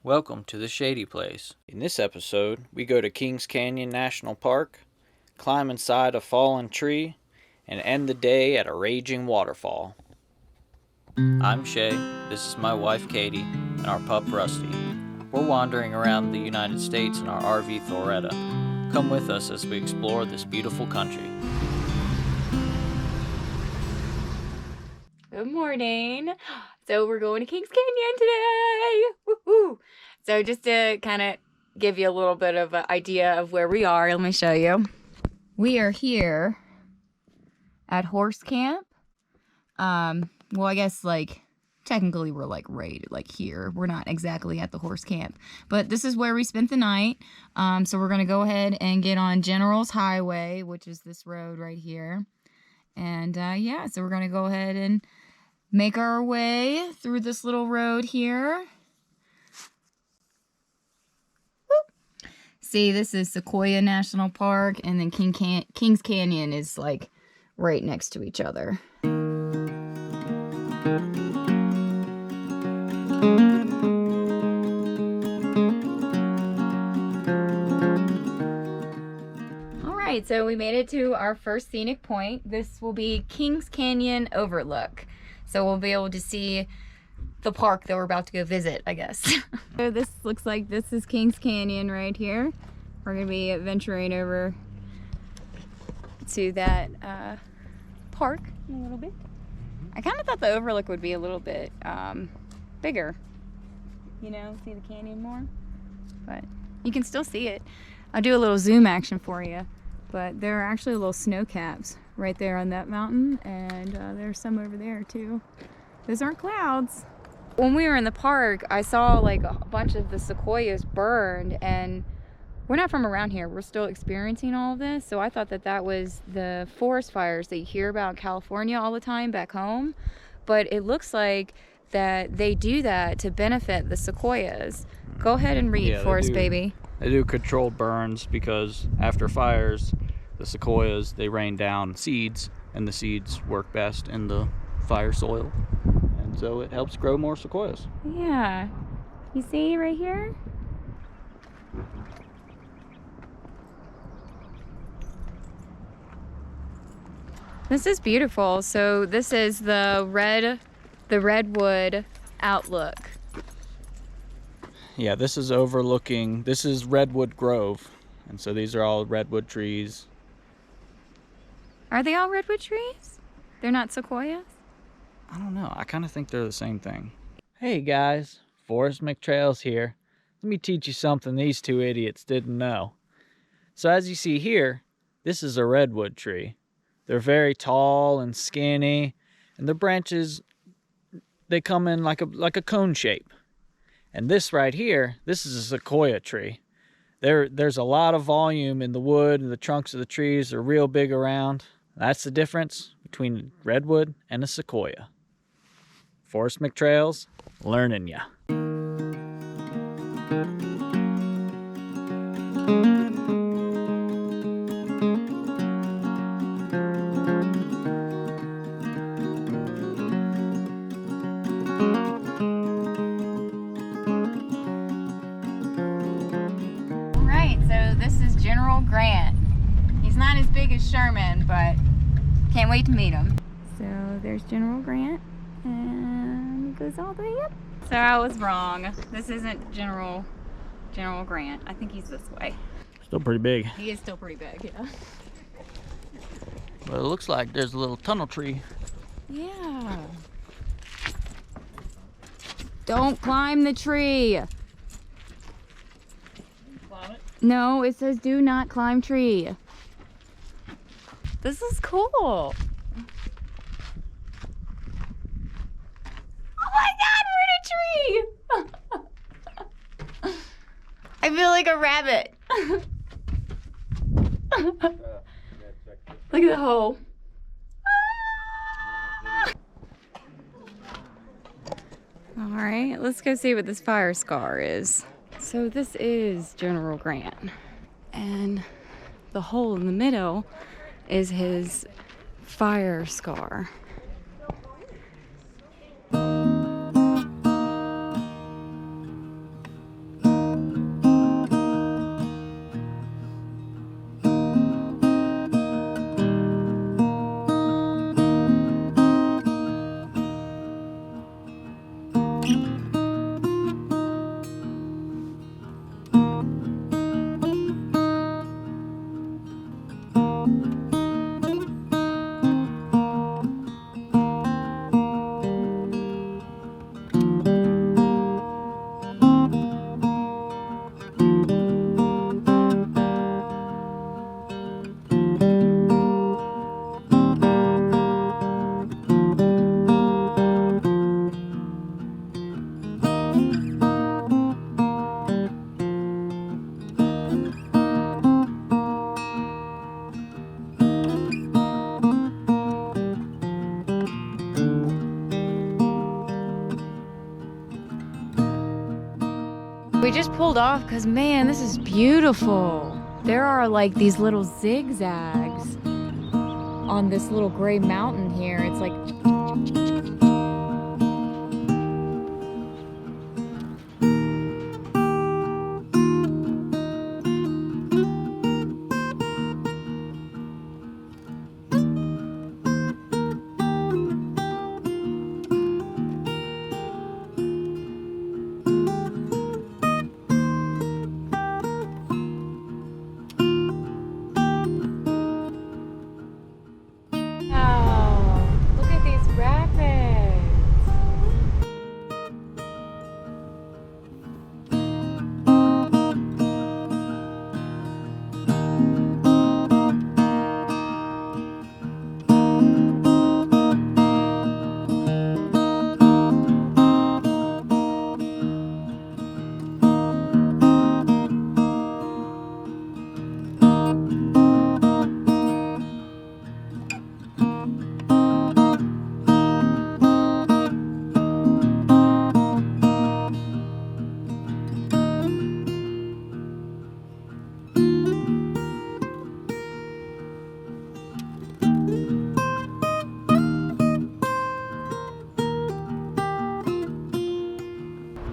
Welcome to the Shady Place. In this episode, we go to Kings Canyon National Park, climb inside a fallen tree, and end the day at a raging waterfall. I'm Shay, this is my wife Katie, and our pup Rusty. We're wandering around the United States in our RV Floretta. Come with us as we explore this beautiful country. Good morning. So we're going to Kings Canyon today. Woo-hoo. So just to kind of give you a little bit of an idea of where we are, let me show you. We are here at Horse Camp. Well, I guess technically we're right here. We're not exactly at the horse camp, but this is where we spent the night. So we're gonna go ahead and get on General's Highway, which is this road right here. And yeah, so we're gonna go ahead and make our way through this little road here. Whoop. See, this is Sequoia National Park, and then Kings Canyon is like right next to each other. Alright, so we made it to our first scenic point. This will be Kings Canyon Overlook. So we'll be able to see the park that we're about to go visit, I guess. So this looks like this is Kings Canyon right here. We're going to be venturing over to that park in a little bit. I kind of thought the Overlook would be a little bit bigger. You know, see the canyon more. But you can still see it. I'll do a little zoom action for you. But there are actually little snow caps right there on that mountain, and there's some over there too. Those aren't clouds. When we were in the park, I saw like a bunch of the sequoias burned, and we're not from around here. We're still experiencing all of this, so I thought that that was the forest fires that you hear about in California all the time back home. But it looks like that they do that to benefit the sequoias. Go ahead and read, Forest baby. They do controlled burns because after fires, the sequoias, they rain down seeds, and the seeds work best in the fire soil. And so it helps grow more sequoias. Yeah. You see right here? This is beautiful. So this is the Redwood outlook. Yeah, this is overlooking, this is Redwood Grove. And so these are all redwood trees. Are they all redwood trees? They're not sequoias? I don't know. I kind of think they're the same thing. Hey guys, Forest McTrails here. Let me teach you something these two idiots didn't know. So as you see here, this is a redwood tree. They're very tall and skinny, and their branches, they come in like a cone shape. And this right here, this is a sequoia tree. There's a lot of volume in the wood, and the trunks of the trees are real big around. That's the difference between a redwood and a sequoia. Forest McTrails, learning ya. He's not as big as Sherman, but can't wait to meet him. So there's General Grant, and it goes all the way up. So I was wrong. This isn't General Grant. I think he's this way. Still pretty big. He is still pretty big, yeah. But it looks like there's a little tunnel tree. Yeah. Don't climb the tree. Climb it? No, it says do not climb tree. This is cool. Oh my God, we're in a tree. I feel like a rabbit. Look at the hole. All right, let's go see what this fire scar is. So this is General Grant, and the hole in the middle is his fire scar. We just pulled off because, man, this is beautiful. There are like these little zigzags on this little gray mountain here. It's like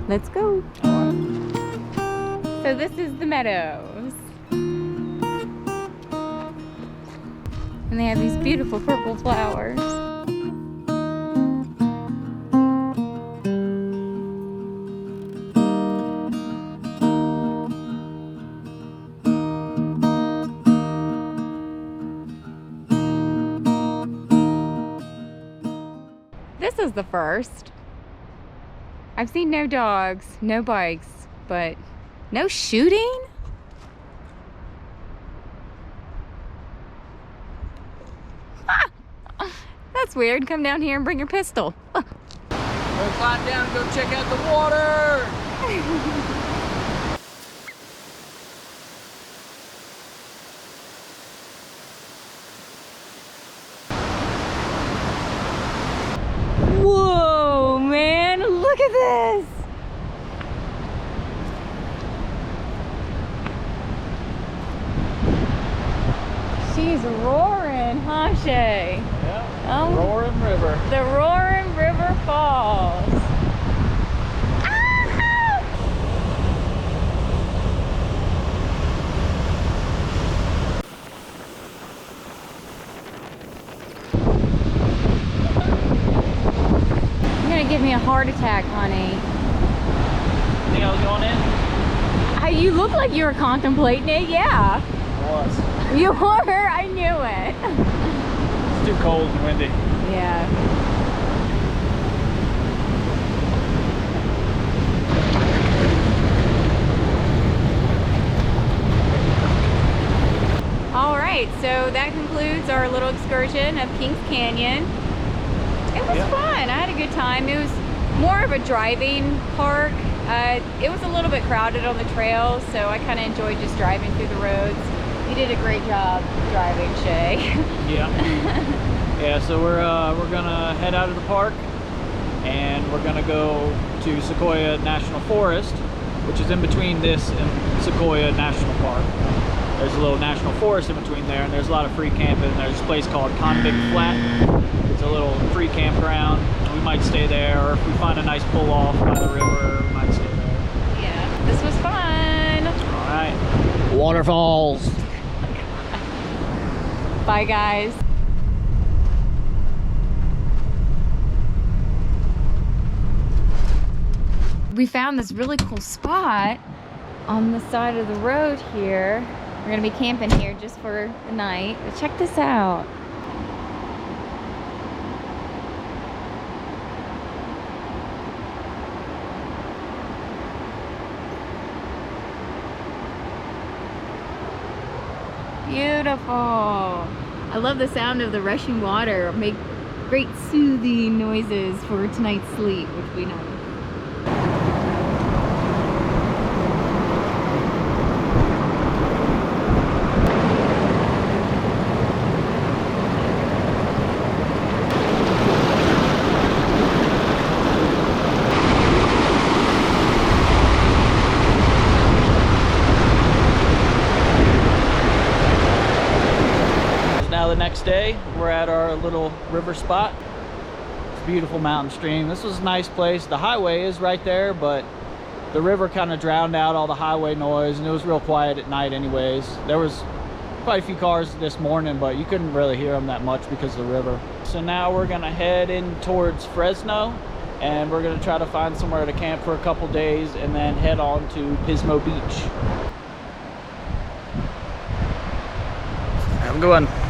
let's go. So this is the meadows. And they have these beautiful purple flowers. This is the first. I've seen no dogs, no bikes, but no shooting? Ah! That's weird. Come down here and bring your pistol. Go climb down and go check out the water. Whoa, man, look at this. She's roaring, huh, Shay? Yeah, Roaring River. The Roaring River Falls. Ah! You're gonna give me a heart attack, honey. Think I was going in? You look like you were contemplating it, yeah. I was. You were, I knew it. It's too cold and windy. Yeah. All right, so that concludes our little excursion of Kings Canyon. It was fun. I had a good time. It was more of a driving park. It was a little bit crowded on the trails, so I kind of enjoyed just driving through the roads. You did a great job driving, Shay. Yeah. Yeah, so we're gonna head out of the park and we're gonna go to Sequoia National Forest, which is in between this and Sequoia National Park. There's a little national forest in between there, and there's a lot of free camping. There's this place called Convict Flat. It's a little free campground. We might stay there, or if we find a nice pull off by the river, we might stay there. Yeah, this was fun. All right. Waterfalls. Bye, guys. We found this really cool spot on the side of the road here. We're gonna be camping here just for the night. But check this out. Beautiful. I love the sound of the rushing water. Make great soothing noises for tonight's sleep, which we know. next day, we're at our little river spot. It's a beautiful mountain stream. This was a nice place. The highway is right there, but the river kind of drowned out all the highway noise, and it was real quiet at night anyways. There was quite a few cars this morning, but you couldn't really hear them that much because of the river. So now we're gonna head in towards Fresno, and we're gonna try to find somewhere to camp for a couple days and then head on to Pismo Beach. Have a good one.